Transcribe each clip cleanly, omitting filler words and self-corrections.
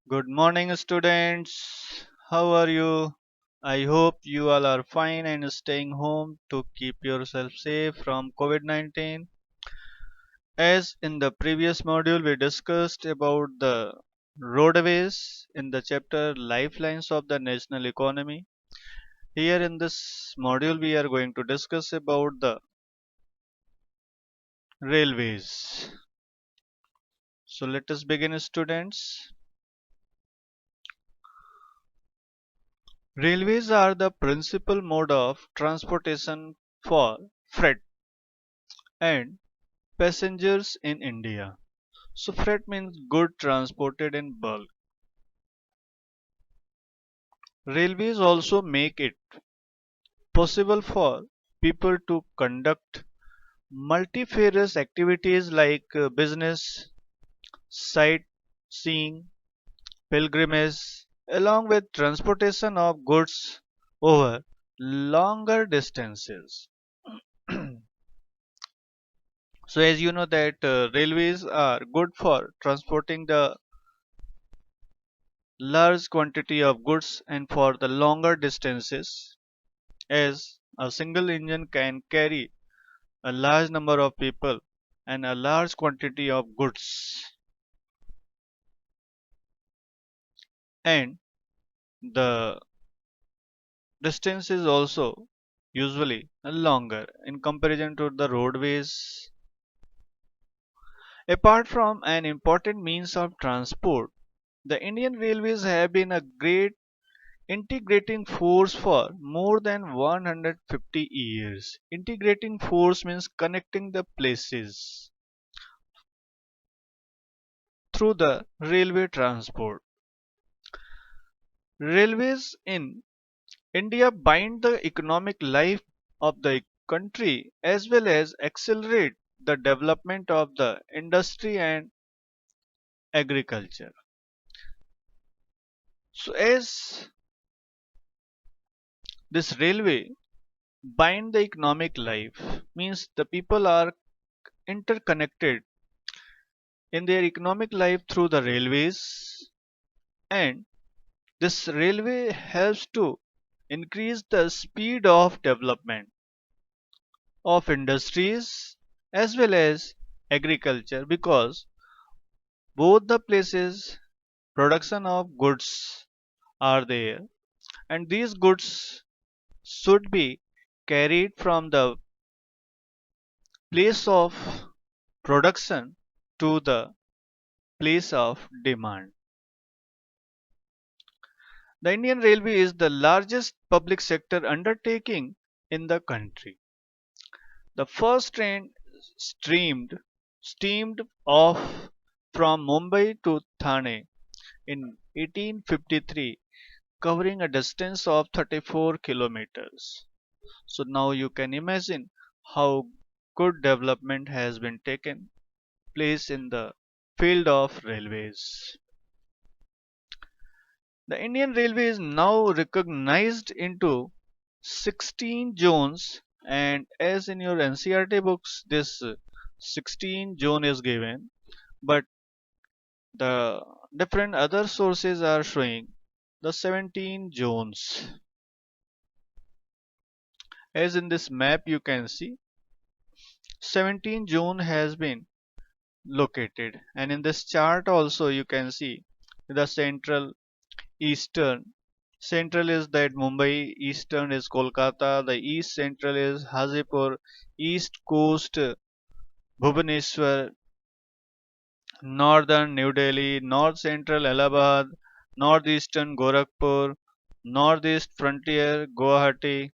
Good morning, students. How are you? I hope you all are fine and staying home to keep yourself safe from COVID 19. As in the previous module, we discussed about the roadways in the chapter Lifelines of the National Economy. Here in this module, we are going to discuss about the railways. So let us begin, students. Railways are the principal mode of transportation for freight and passengers in India. So freight means good transported in bulk. Railways also make it possible for people to conduct multifarious activities like business, sightseeing, pilgrimage, along with transportation of goods over longer distances. So as you know that railways are good for transporting the large quantity of goods and for the longer distances, as a single engine can carry a large number of people and a large quantity of goods, and the distance is also usually longer in comparison to the roadways. Apart from an important means of transport, the Indian railways have been a great integrating force for more than 150 years. Integrating force means connecting the places through the railway transport. Railways in India bind the economic life of the country as well as accelerate the development of the industry and agriculture. So as this railway bind the economic life means the people are interconnected in their economic life through the railways, and this railway helps to increase the speed of development of industries as well as agriculture, because both the places production of goods are there, and these goods should be carried from the place of production to the place of demand. The Indian Railway is the largest public sector undertaking in the country. The first train streamed steamed off from Mumbai to Thane in 1853, covering a distance of 34 kilometers. So now you can imagine how good development has been taken place in the field of railways. The Indian Railway is now recognized into 16 zones, and as in your NCERT books this 16 zone is given, but the different other sources are showing the 17 zones. As in this map you can see 17 zone has been located, and in this chart also you can see the central, eastern. Central is that Mumbai, eastern is Kolkata, the east central is Hajipur, east coast Bhubaneswar, northern New Delhi, north central Allahabad, northeastern Gorakhpur, northeast frontier Guwahati,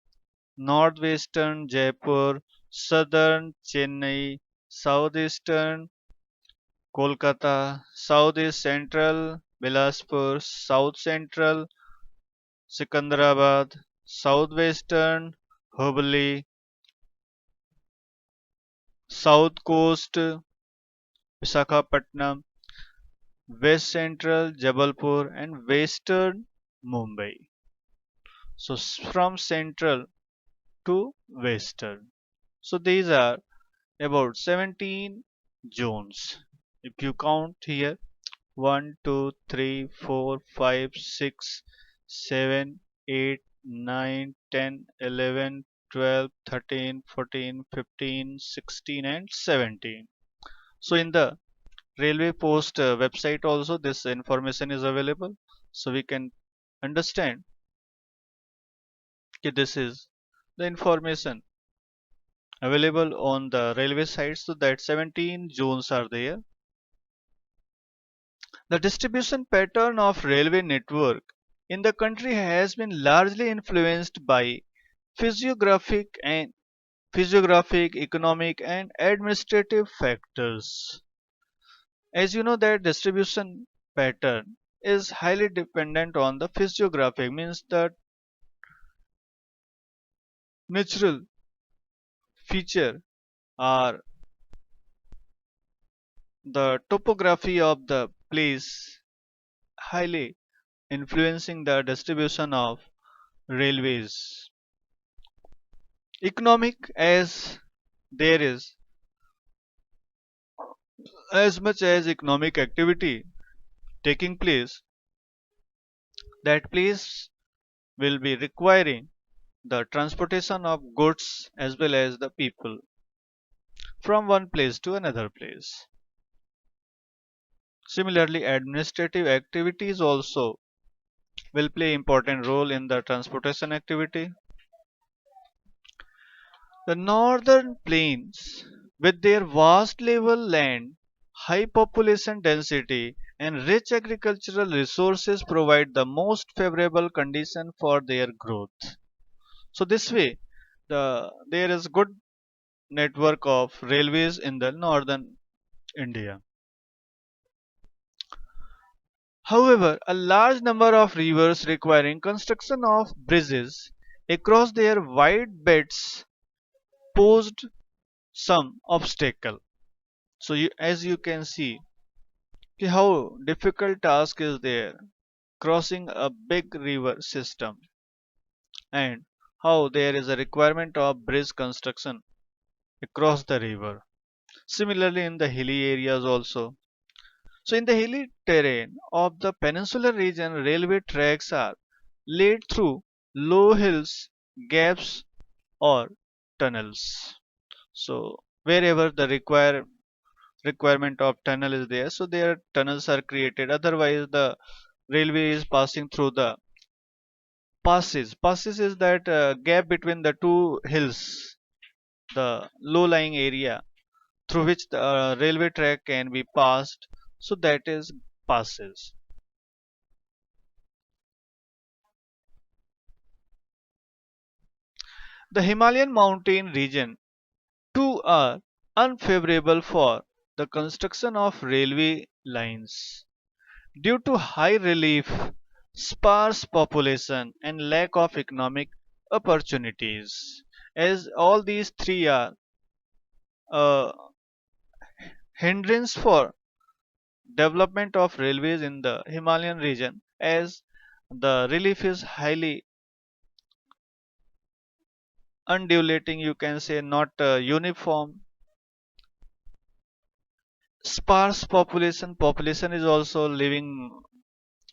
northwestern Jaipur, southern Chennai, southeastern Kolkata, southeast central Bilaspur, south central Sikandrabad, southwestern Hubli, south coast Visakhapatnam, west central Jabalpur, and western Mumbai. So from central to western. So these are about 17 zones if you count here. 1, 2, 3, 4, 5, 6, 7, 8, 9, 10, 11, 12, 13, 14, 15, 16, and 17. So in the railway post website also this information is available. So we can understand that this is the information available on the railway site, so that 17 zones are there. The distribution pattern of railway network in the country has been largely influenced by physiographic and economic and administrative factors. As you know that distribution pattern is highly dependent on the physiographic, means the natural feature or the topography of the place highly influencing the distribution of railways. Economic, as there is as much as economic activity taking place, that place will be requiring the transportation of goods as well as the people from one place to another place. Similarly, administrative activities also will play important role in the transportation activity. The northern plains, with their vast level land, high population density, and rich agricultural resources, provide the most favorable condition for their growth. So this way, there is good network of railways in the northern India. However, a large number of rivers requiring construction of bridges across their wide beds posed some obstacle. So as you can see how difficult task is there crossing a big river system, and how there is a requirement of bridge construction across the river. Similarly in the hilly areas also. So in the hilly terrain of the peninsular region, railway tracks are laid through low hills, gaps, or tunnels. So wherever the requirement of tunnel is there, so there tunnels are created. Otherwise the railway is passing through the passes. Passes is that gap between the two hills, the low lying area through which the railway track can be passed, so that is passes. The Himalayan mountain region too are unfavorable for the construction of railway lines due to high relief, sparse population, and lack of economic opportunities. As all these three are a hindrance for development of railways in the Himalayan region, as the relief is highly undulating, you can say not uniform, sparse population is also living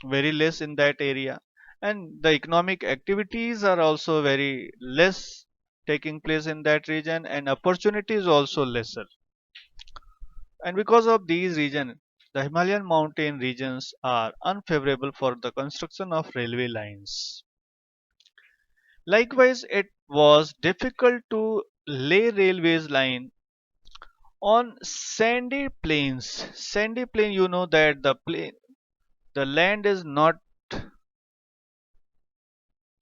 very less in that area, and the economic activities are also very less taking place in that region, and opportunities also lesser. And because of these regions, the Himalayan mountain regions are unfavorable for the construction of railway lines. Likewise, it was difficult to lay railways line on sandy plains. Sandy plain, you know that the land is not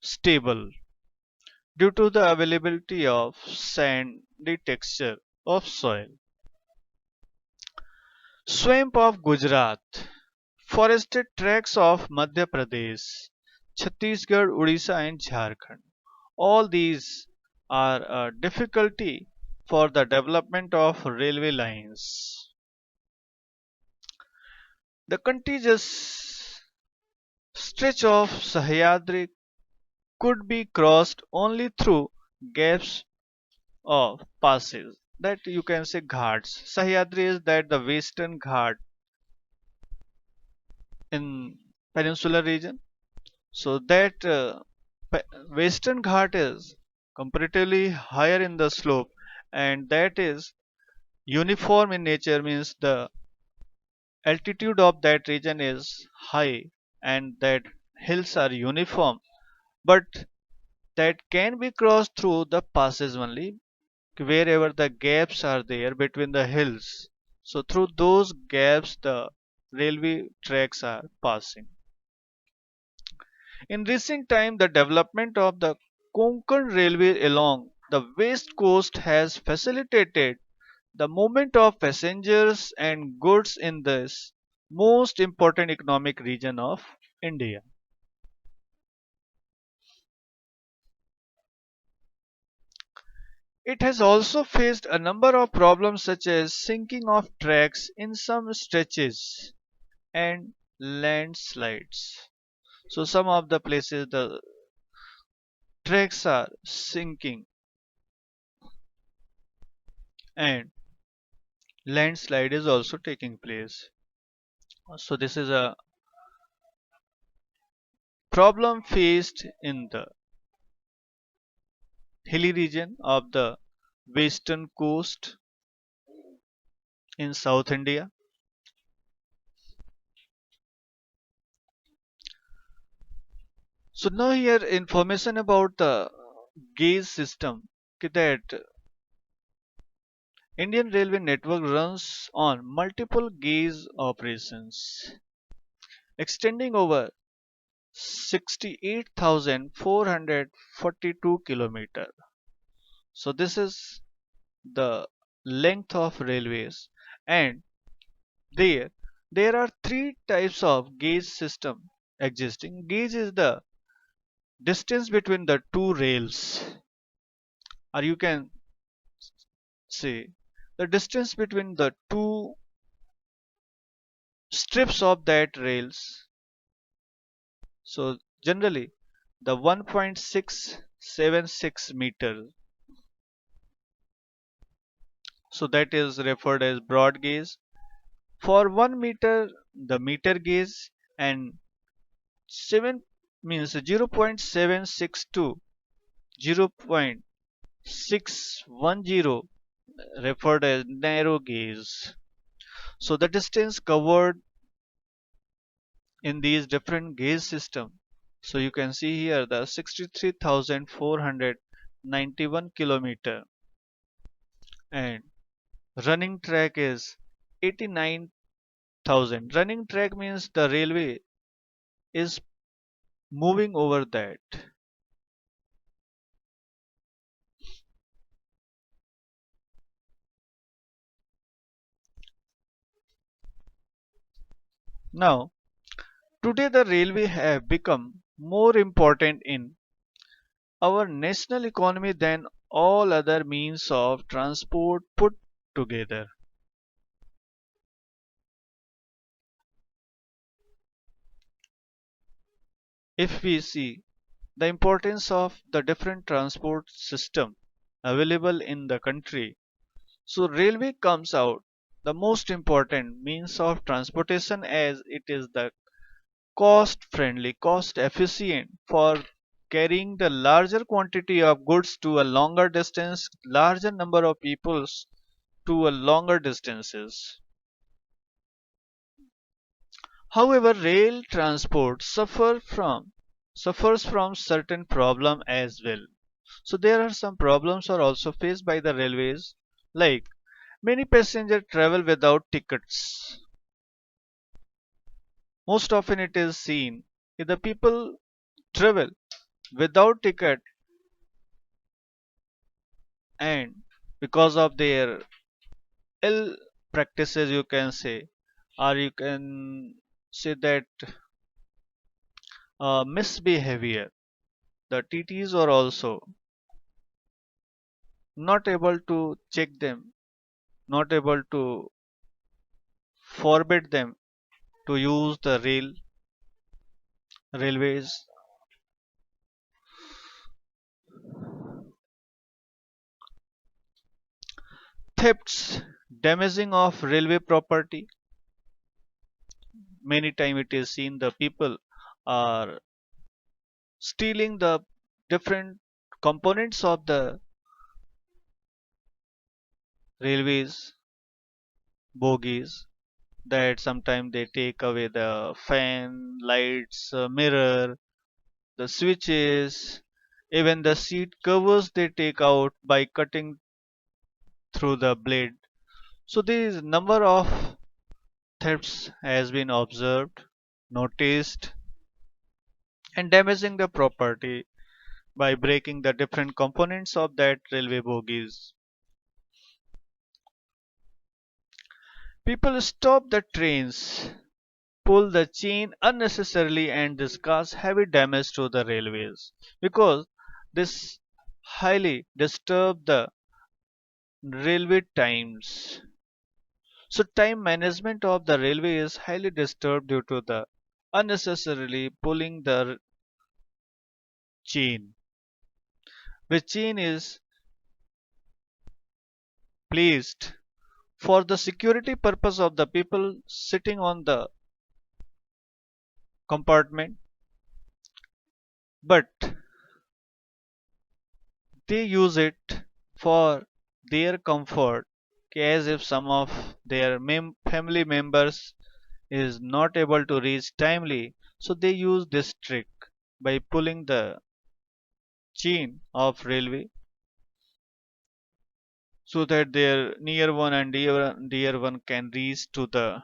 stable due to the availability of sandy texture of soil. Swamp of Gujarat, forested tracts of Madhya Pradesh, Chhattisgarh, Odisha, and Jharkhand. All these are a difficulty for the development of railway lines. The contiguous stretch of Sahyadri could be crossed only through gaps of passes, that you can say ghats. Sahyadri is that the western ghat in peninsular region. So that Western Ghat is comparatively higher in the slope, and that is uniform in nature, means the altitude of that region is high and that hills are uniform, but that can be crossed through the passes only wherever the gaps are there between the hills. So through those gaps the railway tracks are passing. In recent time, the development of the Konkan Railway along the west coast has facilitated the movement of passengers and goods in this most important economic region of India. It has also faced a number of problems such as sinking of tracks in some stretches and landslides. So some of the places the tracks are sinking and landslide is also taking place. So this is a problem faced in the hilly region of the western coast in South India. So now here information about the gauge system, that Indian Railway network runs on multiple gauge operations extending over 68,442 kilometer. So this is the length of railways, and there there are three types of gauge system existing. Gauge is the distance between the two rails, or you can say the distance between the two strips of that rails. So generally the 1.676 meter, so that is referred as broad gauge. For 1 meter the meter gauge, and 7 means 0.762, 0.610 referred as narrow gauge. So the distance covered in these different gauge system. So you can see here the 63,491 kilometer, and running track is 89,000. Running track means the railway is moving over that. Now, today the railway have become more important in our national economy than all other means of transport put together. If we see the importance of the different transport system available in the country, so railway comes out the most important means of transportation, as it is the cost friendly, cost efficient for carrying the larger quantity of goods to a longer distance, larger number of peoples to a longer distances. However, rail transport suffers from certain problem as well. So there are some problems are also faced by the railways, like many passengers travel without tickets. Most often it is seen if the people travel without ticket, and because of their ill practices, you can say, or you can say that misbehavior, the TTs are also not able to check them, not able to forbid them to use the railways. Thefts, damaging of railway property, many time it is seen the people are stealing the different components of the railways bogies, that sometimes they take away the fan lights, mirror, the switches, even the seat covers they take out by cutting through the blade. So these number of thefts has been observed, noticed, and damaging the property by breaking the different components of that railway bogies. People stop the trains, pull the chain unnecessarily, and this cause heavy damage to the railways because this highly disturb the railway times. So time management of the railway is highly disturbed due to the unnecessarily pulling the chain, which chain is placed for the security purpose of the people sitting on the compartment, but they use it for their comfort, as if some of their family members is not able to reach timely, so they use this trick by pulling the chain of railway so that their near one and dear one can reach to the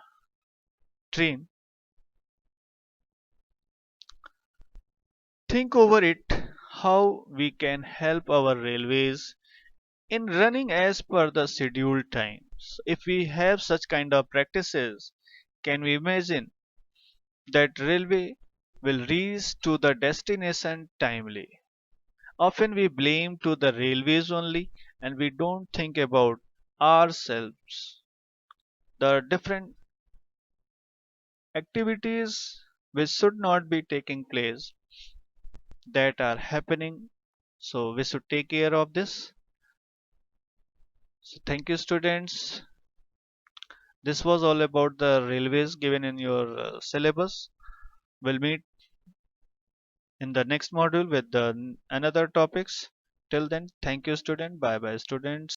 train. Think over it how we can help our railways in running as per the scheduled times. If we have such kind of practices, can we imagine that railway will reach to the destination timely? Often we blame to the railways only and we don't think about ourselves. The different activities which should not be taking place that are happening. So we should take care of this. So thank you students. This was all about the railways given in your syllabus. We'll meet in the next module with the another topics. Till then, thank you student. Bye bye students.